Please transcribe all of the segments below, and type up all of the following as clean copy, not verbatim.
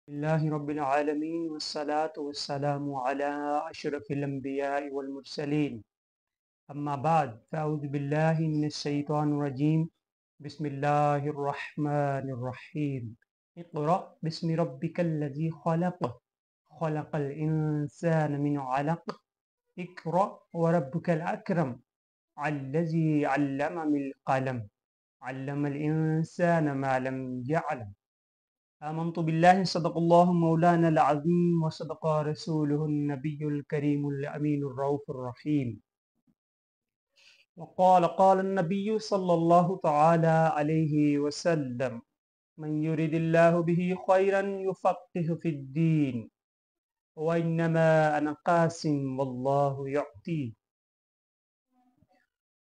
اللہ رب العالمین والصلاة والسلام علی اشرف الانبیاء والمرسلین اما بعد فاعوذ باللہ من الشیطان الرجیم بسم اللہ الرحمن الرحیم اقرأ بسم ربک الذی خلق خلق الانسان من علق اقرأ وربک الاکرم الذی علم بالقلم علم الانسان ما لم يعلم آمنت بالله صدق الله مولانا العظيم وصدق رسوله النبي الكريم الأمين الرؤوف الرحيم قال النبي صلى الله تعالى عليه وسلم من يريد الله به خيرا يفقه في الدين وإنما أنا قاسم والله يعطي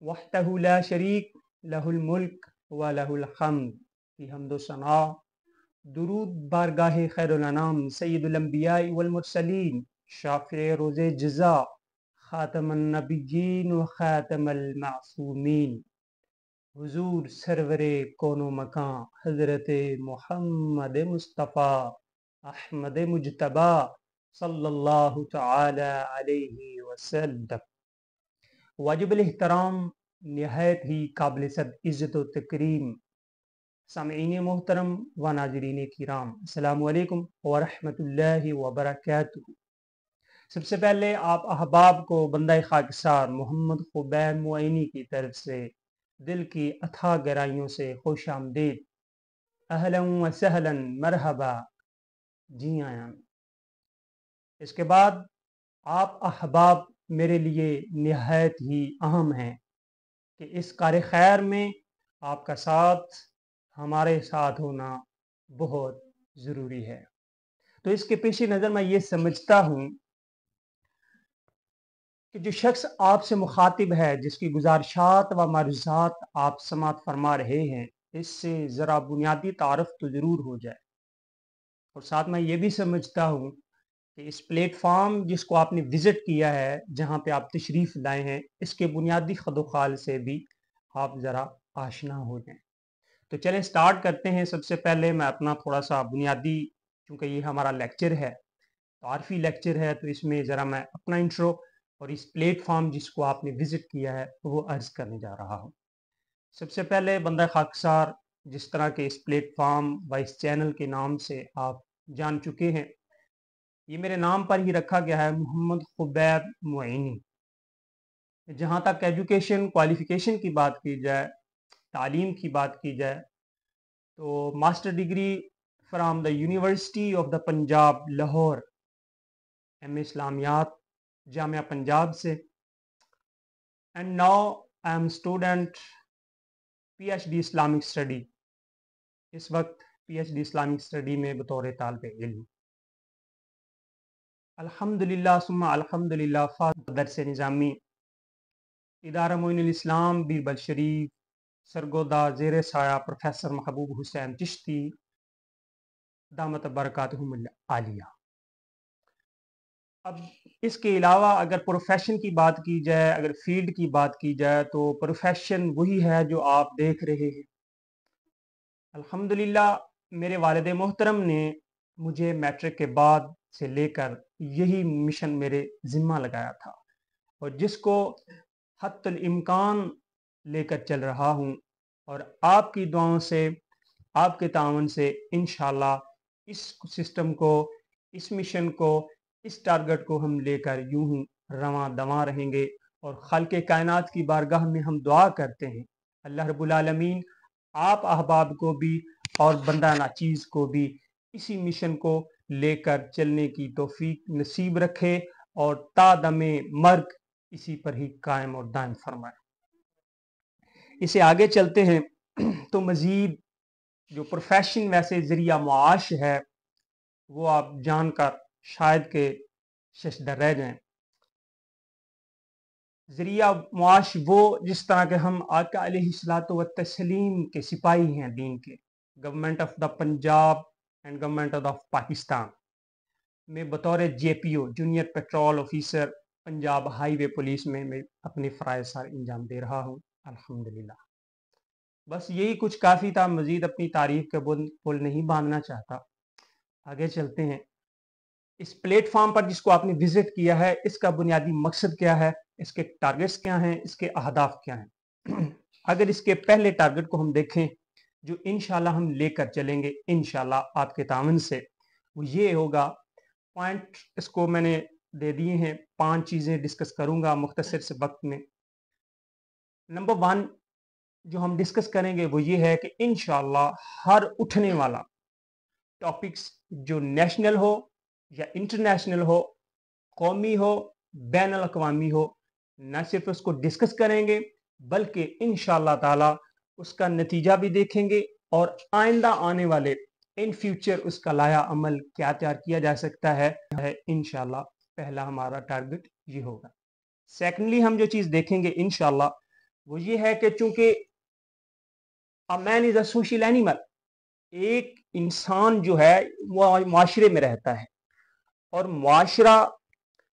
وحده لا شريك له الملك وله الحمد في حمد و ثنا درود بارگاہ خیر الانام سید الانبیاء والمرسلین شافع روز جزا خاتم النبیین و خاتم المعصومین حضور سرور کون و مکان حضرت محمد مصطفیٰ احمد مجتبی صلی اللہ تعالی علیہ وسلم۔ واجب الاحترام نہایت ہی قابل صد عزت و تکریم سامعین محترم و ناظرین کرام، السلام علیکم ورحمۃ اللہ وبرکاتہ۔ سب سے پہلے آپ احباب کو بندہ خاکسار محمد خبیب معینی کی طرف سے دل کی اتھا گہرائیوں سے خوش آمدید، اہلا و سہلا مرحبا، جی آیاں۔ اس کے بعد آپ احباب میرے لیے نہایت ہی اہم ہیں کہ اس کار خیر میں آپ کا ساتھ ہمارے ساتھ ہونا بہت ضروری ہے۔ تو اس کے پیش نظر میں یہ سمجھتا ہوں کہ جو شخص آپ سے مخاطب ہے، جس کی گزارشات و معروضات آپ سماعت فرما رہے ہیں، اس سے ذرا بنیادی تعارف تو ضرور ہو جائے۔ اور ساتھ میں یہ بھی سمجھتا ہوں کہ اس پلیٹ فارم جس کو آپ نے وزٹ کیا ہے، جہاں پہ آپ تشریف لائے ہیں، اس کے بنیادی خد و خال سے بھی آپ ذرا آشنا ہو جائیں۔ تو چلیں سٹارٹ کرتے ہیں۔ سب سے پہلے میں اپنا تھوڑا سا بنیادی، چونکہ یہ ہمارا لیکچر ہے، تعارفی لیکچر ہے، تو اس میں ذرا میں اپنا انٹرو اور اس پلیٹ فارم جس کو آپ نے وزٹ کیا ہے وہ عرض کرنے جا رہا ہوں۔ سب سے پہلے بندہ خاکسار، جس طرح کے اس پلیٹ فارم و اس چینل کے نام سے آپ جان چکے ہیں، یہ میرے نام پر ہی رکھا گیا ہے، محمد خبیب معینی۔ جہاں تک ایجوکیشن کوالیفیکیشن کی بات کی جائے، تعلیم کی بات کی جائے، تو master degree from the university of the Punjab Lahore, M A اسلامیات جامعہ پنجاب سے، and now I am student P H D Islamic study. اس وقت P H D Islamic study میں بطور طالب علم الحمدللہ ثم الحمدللہ فاضل درس نظامی ادارہ معین الاسلام بیربل شریف، سرگودہ زیر سایہ پروفیسر محبوب حسین چشتی دامت برکاتہم العالیہ۔ اب اس کے علاوہ اگر پروفیشن کی بات کی جائے، اگر فیلڈ کی بات کی جائے، تو پروفیشن وہی ہے جو آپ دیکھ رہے ہیں۔ الحمدللہ میرے والد محترم نے مجھے میٹرک کے بعد سے لے کر یہی مشن میرے ذمہ لگایا تھا، اور جس کو حتی الامکان لے کر چل رہا ہوں، اور آپ کی دعاؤں سے، آپ کے تعاون سے انشاءاللہ اس سسٹم کو، اس مشن کو، اس ٹارگٹ کو ہم لے کر یوں ہی رواں دواں رہیں گے۔ اور خالق کائنات کی بارگاہ میں ہم دعا کرتے ہیں اللہ رب العالمین آپ احباب کو بھی اور بندہ ناچیز کو بھی اسی مشن کو لے کر چلنے کی توفیق نصیب رکھے، اور تا دم مرگ اسی پر ہی قائم اور دائم فرمائے۔ اسے آگے چلتے ہیں تو مزید جو پروفیشن ویسے ذریعہ معاش ہے وہ آپ جان کر شاید کہ ششدر رہ جائیں۔ ذریعہ معاش وہ جس طرح کہ ہم آقا علیہ الصلوۃ والتسلیم کے سپاہی ہیں دین کے، government of the Punjab and government of Pakistan میں بطور J P O junior patrol officer Punjab highway police میں اپنے فرائض سار انجام دے رہا ہوں الحمدللہ۔ بس یہی کچھ کافی تھا، مزید اپنی تعریف کے پل نہیں باندھنا چاہتا۔ आगे चलते हैं। इस प्लेटफॉर्म पर जिसको आपने विजिट किया है, इसका बुनियादी मकसद क्या है, इसके टारगेट्स क्या हैं, इसके अहदाफ क्या हैं। अगर इसके पहले टारगेट को हम देखें जो इंशाल्लाह हम लेकर चलेंगे इंशाल्लाह आपके तावन से, वो ये होगा। पॉइंट इसको मैंने दे दिए हैं, 5 चीज़ें डिस्कस करूंगा मुख्तसर से वक्त में। नंबर 1 जो हम डिस्कस करेंगे वो ये है कि इंशाल्लाह हर उठने वाला टॉपिक्स जो नेशनल हो या इंटरनेशनल हो, कौमी हो, बैन अल-अक़वामी हो, न सिर्फ उसको डिस्कस करेंगे बल्कि इंशाअल्लाह ताला उसका नतीजा भी देखेंगे और आइंदा आने वाले इन फ्यूचर उसका लाया अमल क्या तैयार किया जा सकता है इंशाअल्लाह पहला हमारा टारगेट ये होगा। सेकेंडली हम जो चीज़ देखेंगे इंशाअल्लाह वो ये है कि चूंकि a man is a social animal, एक इंसान जो है वो माशरे में रहता है और मुआशरा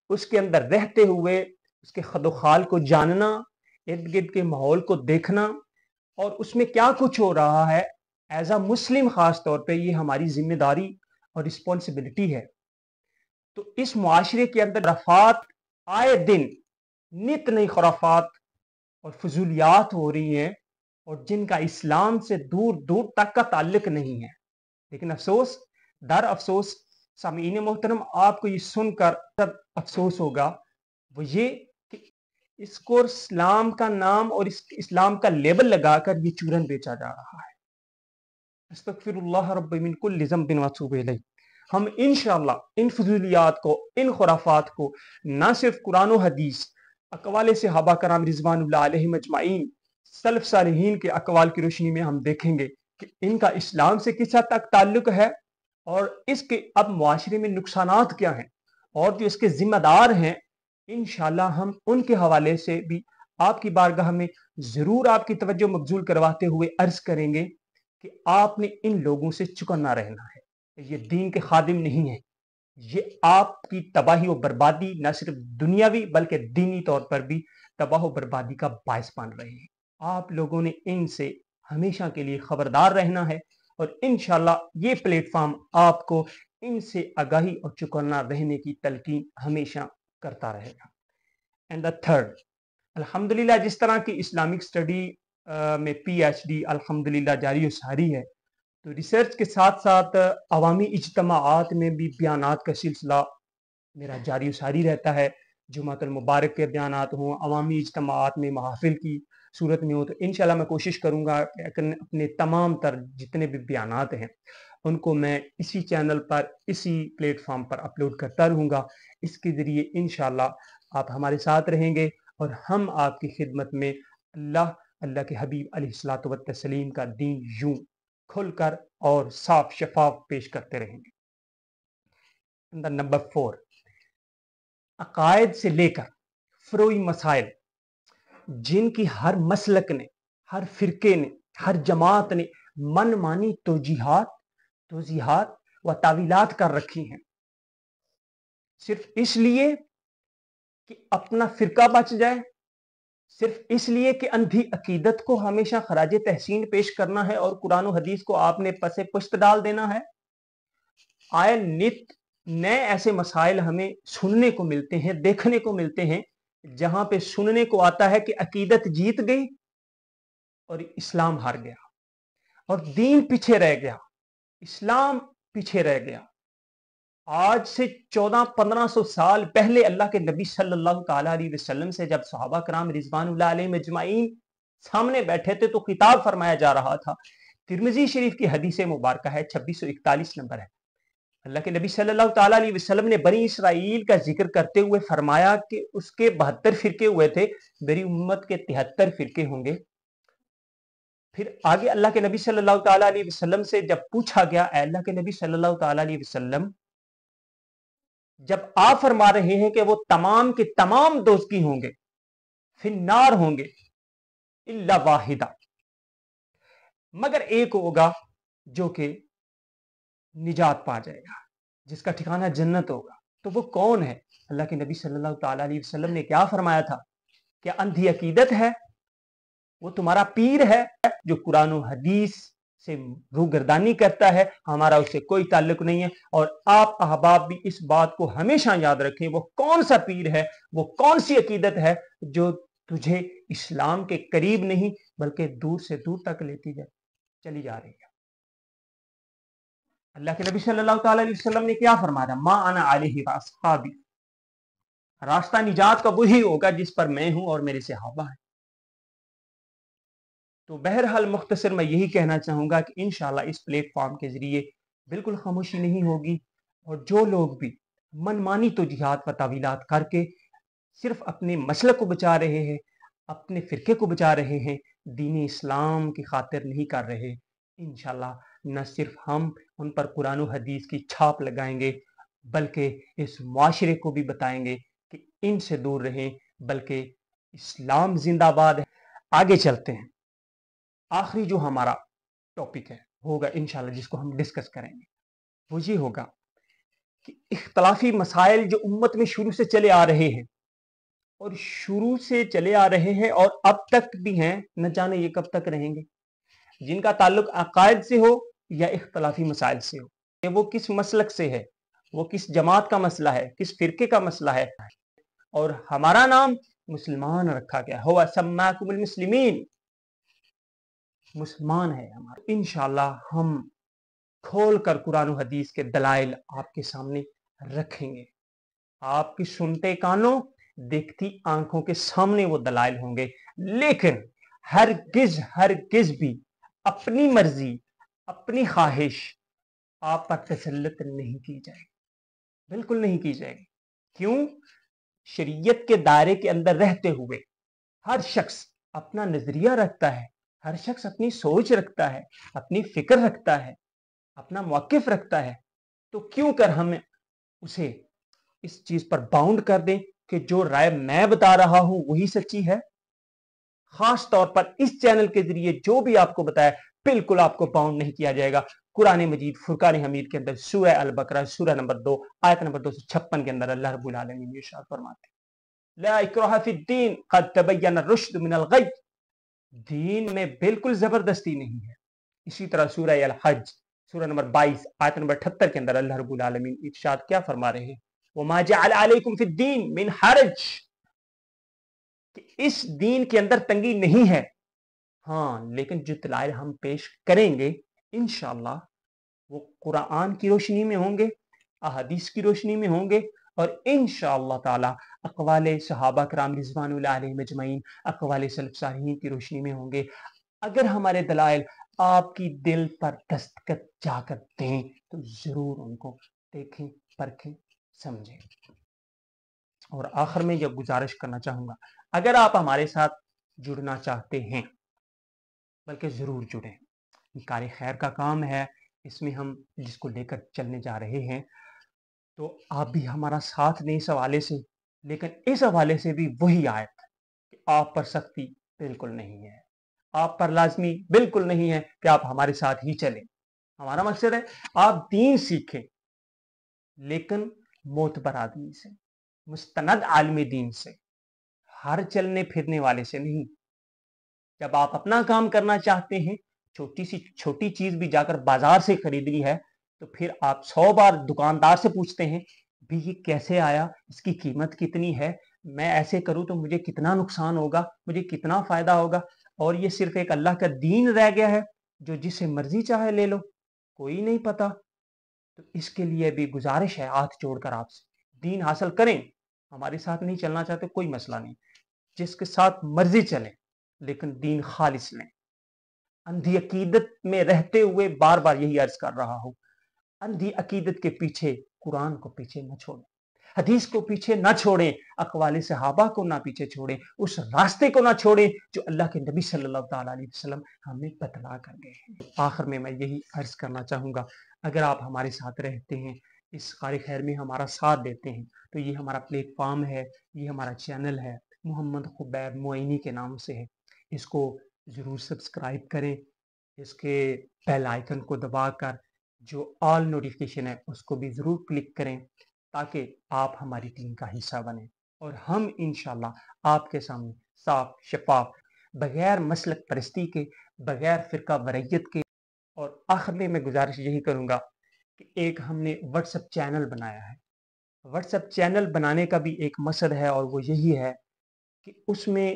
उसके अंदर रहते हुए उसके खदोखाल को जानना, इर्द गिर्द के माहौल को देखना और उसमें क्या कुछ हो रहा है एज अ मुस्लिम खास तौर पे ये हमारी जिम्मेदारी और रिस्पॉन्सिबिलिटी है। तो इस मुआशरे के अंदर खुराफात आए दिन नित नई खुराफात और फजूलियात हो रही हैं और जिनका इस्लाम से दूर दूर तक का ताल्लुक नहीं है। लेकिन अफसोस दर अफसोस सामीन मोहतरम, आपको ये सुनकर तब अफसोस होगा वो ये कि इसको इस्लाम का नाम और इस्लाम का लेबल लगाकर ये चूरन बेचा जा रहा है। अस्तगफिरुल्लाह रब्बी मिन कुल्लि ज़ंबिन व अतूबु इलैह। हम इंशाअल्लाह इन फजूलियात को, इन खुराफात को ना सिर्फ कुरान और हदीस, अक़वाल सहाबा कराम रिज़वानुल्लाह अलैहिम अजमाइन, सलफ़ सालिहीन के अक़वाल की रोशनी में हम देखेंगे कि इनका इस्लाम से किस हद तक ताल्लुक है और इसके अब मुआशरे में नुकसानात क्या हैं और जो इसके जिम्मेदार हैं। इंशाअल्लाह हम उनके हवाले से भी आपकी बारगाह में ज़रूर आपकी तवज्जो मबजूल करवाते हुए अर्ज़ करेंगे कि आपने इन लोगों से चुकन्ना रहना है। ये दीन के खादिम नहीं है, ये आपकी तबाही और बर्बादी न सिर्फ दुनियावी बल्कि दीनी तौर पर भी तबाह और बर्बादी का बायस बन रहे हैं। आप लोगों ने इनसे हमेशा के लिए खबरदार रहना है और इंशाअल्लाह ये प्लेटफॉर्म आपको इनसे आगाही और चौकन्ना रहने की तलकीन हमेशा करता रहेगा। एंड द थर्ड, अल्हम्दुलिल्लाह जिस तरह की इस्लामिक स्टडी में PhD अल्हम्दुलिल्लाह जारी और सारी है, तो रिसर्च के साथ साथ अवामी इज्तमाआत में भी बयानात का सिलसिला मेरा जारी सारी रहता है। जुमातुल मुबारक के बयानात हों, अवामी इज्तमाआत में महाफिल की सूरत में हो, तो इंशाल्लाह मैं कोशिश करूँगा कि अपने तमाम तर जितने भी बयानात हैं उनको मैं इसी चैनल पर, इसी प्लेटफॉर्म पर अपलोड करता रहूँगा। इसके ज़रिए इंशाल्लाह आप हमारे साथ रहेंगे और हम आपकी खिदमत में अल्लाह के हबीब अलैहिस्सलातु व तस्लीम का दीन यूं खुलकर और साफ शफाफ पेश करते रहेंगे। नंबर 4, अकायद से लेकर फ़रोई मसाइल जिनकी हर मसलक ने, हर फिरके ने, हर जमात ने मनमानी तोजीहात व तावीलात कर रखी हैं, सिर्फ इसलिए कि अपना फिरका बच जाए, सिर्फ इसलिए कि अंधी अकीदत को हमेशा खराज तहसीन पेश करना है और कुरान और हदीस को आपने पसे पुश्त डाल देना है। आए नित नए ऐसे मसाइल हमें सुनने को मिलते हैं, देखने को मिलते हैं, जहां पे सुनने को आता है कि अकीदत जीत गई और इस्लाम हार गया और दीन पीछे रह गया, इस्लाम पीछे रह गया। आज से 1400-1500 साल पहले अल्लाह के नबी सल्लल्लाहु अलैहि वसल्लम से जब सहाबा कराम रिज़वानुल्लाह अलैहिम अजमाइन सामने बैठे थे तो खिताब फरमाया जा रहा था। तिर्मिज़ी शरीफ की हदीस मुबारक है, 2641 नंबर है। अल्लाह के नबी सल्लल्लाहु अलैहि वसल्लम ने बनी इसराइल का जिक्र करते हुए फरमाया कि उसके 72 फिरके हुए थे, मेरी उम्मत के 73 फिरके होंगे। फिर आगे अल्लाह के नबी सल्लल्लाहु अलैहि वसल्लम से जब पूछा गया, अल्लाह के नबी सल्लल्लाहु अलैहि वसल्लम जब आप फरमा रहे हैं कि वो तमाम के तमाम दोज़की होंगे, फिर नार होंगे, इल्ला वाहिदा, मगर एक होगा जो कि निजात पा जाएगा, जिसका ठिकाना जन्नत होगा। तो वो कौन है? अल्लाह के नबी सल्लल्लाहु अलैहि वसल्लम ने क्या फरमाया था? क्या अंधी अकीदत है? वो तुम्हारा पीर है जो कुरान और हदीस से रूगर्दानी करता है, हमारा उससे कोई ताल्लुक नहीं है। और आप अहबाब भी इस बात को हमेशा याद रखें, वो कौन सा पीर है, वो कौन सी अकीदत है जो तुझे इस्लाम के करीब नहीं बल्कि दूर से दूर तक लेती चली जा रही है। अल्लाह के नबी सल्लल्लाहु अलैहि वसल्लम ने क्या फरमाया, मा अना अलैहि व अस्हाबी, रास्ता निजात का वही होगा जिस पर मैं हूं और मेरे सहाबा हैं। तो बहरहाल मुख्तसर मैं यही कहना चाहूँगा कि इंशाल्लाह इस प्लेटफॉर्म के ज़रिए बिल्कुल खामोशी नहीं होगी, और जो लोग भी मनमानी तो जिहाद व तावीलात करके सिर्फ अपने मसलक को बचा रहे हैं, अपने फ़िरके को बचा रहे हैं, दीन इस्लाम की खातिर नहीं कर रहे, इंशाल्लाह न सिर्फ हम उन पर कुरान व हदीस की छाप लगाएंगे बल्कि इस मुआशरे को भी बताएंगे कि इनसे दूर रहें, बल्कि इस्लाम जिंदाबाद है। आगे चलते हैं। आखिरी जो हमारा टॉपिक है होगा इंशाल्लाह जिसको हम डिस्कस करेंगे, वो ये होगा कि इख्तलाफी मसाइल जो उम्मत में शुरू से चले आ रहे हैं, और शुरू से चले आ रहे हैं और अब तक भी हैं, न जाने ये कब तक रहेंगे, जिनका ताल्लुक अकायद से हो या इख्तलाफी मसाइल से हो, वो किस मसलक से है, वो किस जमात का मसला है, किस फिरके का मसला है, और हमारा नाम मुसलमान रखा गया, हुवा सम्माकुमुल मुस्लिमीन, मुसलमान है हमारा। इंशाल्लाह हम खोल कर कुरान और हदीस के दलाइल आपके सामने रखेंगे। आपकी सुनते कानों, देखती आंखों के सामने वो दलाइल होंगे, लेकिन हरगिज भी अपनी मर्जी, अपनी ख्वाहिश आप पर तसल्लुत नहीं की जाएगी, बिल्कुल नहीं की जाएगी। क्यों? शरीयत के दायरे के अंदर रहते हुए हर शख्स अपना नजरिया रखता है, हर शख्स अपनी सोच रखता है, अपनी फिक्र रखता है, अपना मौकिफ रखता है। तो क्यों कर हम उसे इस चीज पर बाउंड कर दें कि जो राय मैं बता रहा हूं वही सच्ची है। खास तौर पर इस चैनल के जरिए जो भी आपको बताया बिल्कुल आपको बाउंड नहीं किया जाएगा। कुरान मजीद फुरकान हमीद के अंदर सूरह अल बकरा सूरह नंबर 2 आयत नंबर 256 के अंदर अल्लाह रब्बुल आलमीन इरशाद फरमाते हैं, ला इक्राहा फिद्दीन क़द तबय्यन रुश्द मिनल गय, दीन में बिल्कुल जबरदस्ती नहीं है। इसी तरह सूरह अल हज सूरह नंबर 22 आयत नंबर 78 के अंदर अल्लाह रब्बुल आलमीन इरशाद क्या फरमा रहे हैं, वमा जअल अलैकुम फिद्दीन मिन हरज, कि इस दीन के अंदर तंगी नहीं है। हाँ, लेकिन जो दलाइल हम पेश करेंगे इंशाल्लाह वो कुरान की रोशनी में होंगे, अहादीस की रोशनी में होंगे, और इंशाअल्लाह ताला अक़वाले सहाबा कराम रिज़वानुल्लाह अलैहिम अजमईन, अक़वाले सलफ़ सालिहीन की रोशनी में होंगे। अगर हमारे दलाइल आपकी दिल पर दस्तखत जाकर दें तो जरूर उनको देखें, परखें, समझें। और आखिर में यह गुजारिश करना चाहूँगा, अगर आप हमारे साथ जुड़ना चाहते हैं बल्कि ज़रूर जुड़ें, कार खैर का काम है, इसमें हम जिसको लेकर चलने जा रहे हैं, तो आप भी हमारा साथ दें इस हवाले से, लेकिन इस हवाले से भी वही आयत कि आप पर सख्ती बिल्कुल नहीं है, आप पर लाजमी बिल्कुल नहीं है कि आप हमारे साथ ही चलें। हमारा मकसद है आप दीन सीखें, लेकिन मोतबर आदमी से, मुस्तनद आलमी दीन से, हर चलने फिरने वाले से नहीं। जब आप अपना काम करना चाहते हैं, छोटी सी छोटी चीज भी जाकर बाजार से खरीदनी है, तो फिर आप 100 बार दुकानदार से पूछते हैं भी ये कैसे आया, इसकी कीमत कितनी है, मैं ऐसे करूं तो मुझे कितना नुकसान होगा, मुझे कितना फायदा होगा। और ये सिर्फ एक अल्लाह का दीन रह गया है जो जिसे मर्जी चाहे ले लो, कोई नहीं पता। तो इसके लिए भी गुजारिश है हाथ जोड़कर आपसे, दीन हासिल करें। हमारे साथ नहीं चलना चाहते कोई मसला नहीं, जिसके साथ मर्जी चलें, लेकिन दीन खालिस लें। अंधी अकीदत में रहते हुए बार बार यही अर्ज कर रहा हूं, अंधी अकीदत के पीछे कुरान को पीछे न छोड़ें, हदीस को पीछे न छोड़ें, अक़वाले सहाबा को ना पीछे छोड़ें, उस रास्ते को ना छोड़ें जो अल्लाह के नबी सल्लल्लाहु अलैहि वसल्लम हमें बतला कर गए हैं। आखिर में मैं यही अर्ज करना चाहूँगा, अगर आप हमारे साथ रहते हैं, इस कार खैर में हमारा साथ देते हैं, तो ये हमारा प्लेटफॉर्म है, ये हमारा चैनल है, मोहम्मद खुबैब मोइनी के नाम से है। इसको ज़रूर सब्सक्राइब करें, इसके बेल आइकन को दबाकर जो ऑल नोटिफिकेशन है उसको भी ज़रूर क्लिक करें, ताकि आप हमारी टीम का हिस्सा बने और हम इंशाल्लाह आपके सामने साफ शफाफ, बगैर मसलक परस्ती के, बगैर फ़िरका वरैयत के اور آخر میں گزارش یہی کروں گا کہ ایک ہم نے واٹس ایپ چینل بنایا ہے. واٹس ایپ چینل بنانے کا بھی ایک مقصد ہے اور وہ یہی ہے کہ اس میں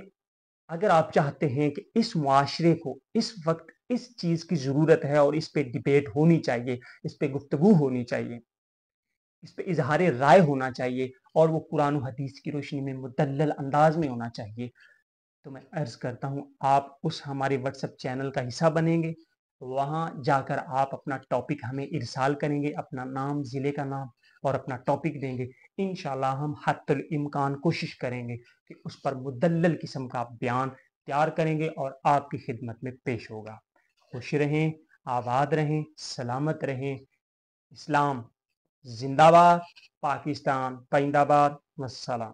اگر آپ چاہتے ہیں کہ اس معاشرے کو اس وقت اس چیز کی ضرورت ہے اور اس پہ ڈیبیٹ ہونی چاہیے، اس پہ گفتگو ہونی چاہیے، اس پہ اظہار رائے ہونا چاہیے اور وہ قرآن و حدیث کی روشنی میں مدلل انداز میں ہونا چاہیے، تو میں عرض کرتا ہوں آپ اس ہمارے واٹس ایپ چینل کا حصہ بنیں گے. وہاں جا کر آپ اپنا ٹاپک ہمیں ارسال کریں گے، اپنا نام، ضلع کا نام اور اپنا ٹاپک دیں گے. انشاءاللہ ہم حتی الامکان کوشش کریں گے کہ اس پر مدلل قسم کا بیان تیار کریں گے اور آپ کی خدمت میں پیش ہوگا. خوش رہیں، آباد رہیں، سلامت رہیں. اسلام زندہ باد، پاکستان پائندہ باد. والسلام.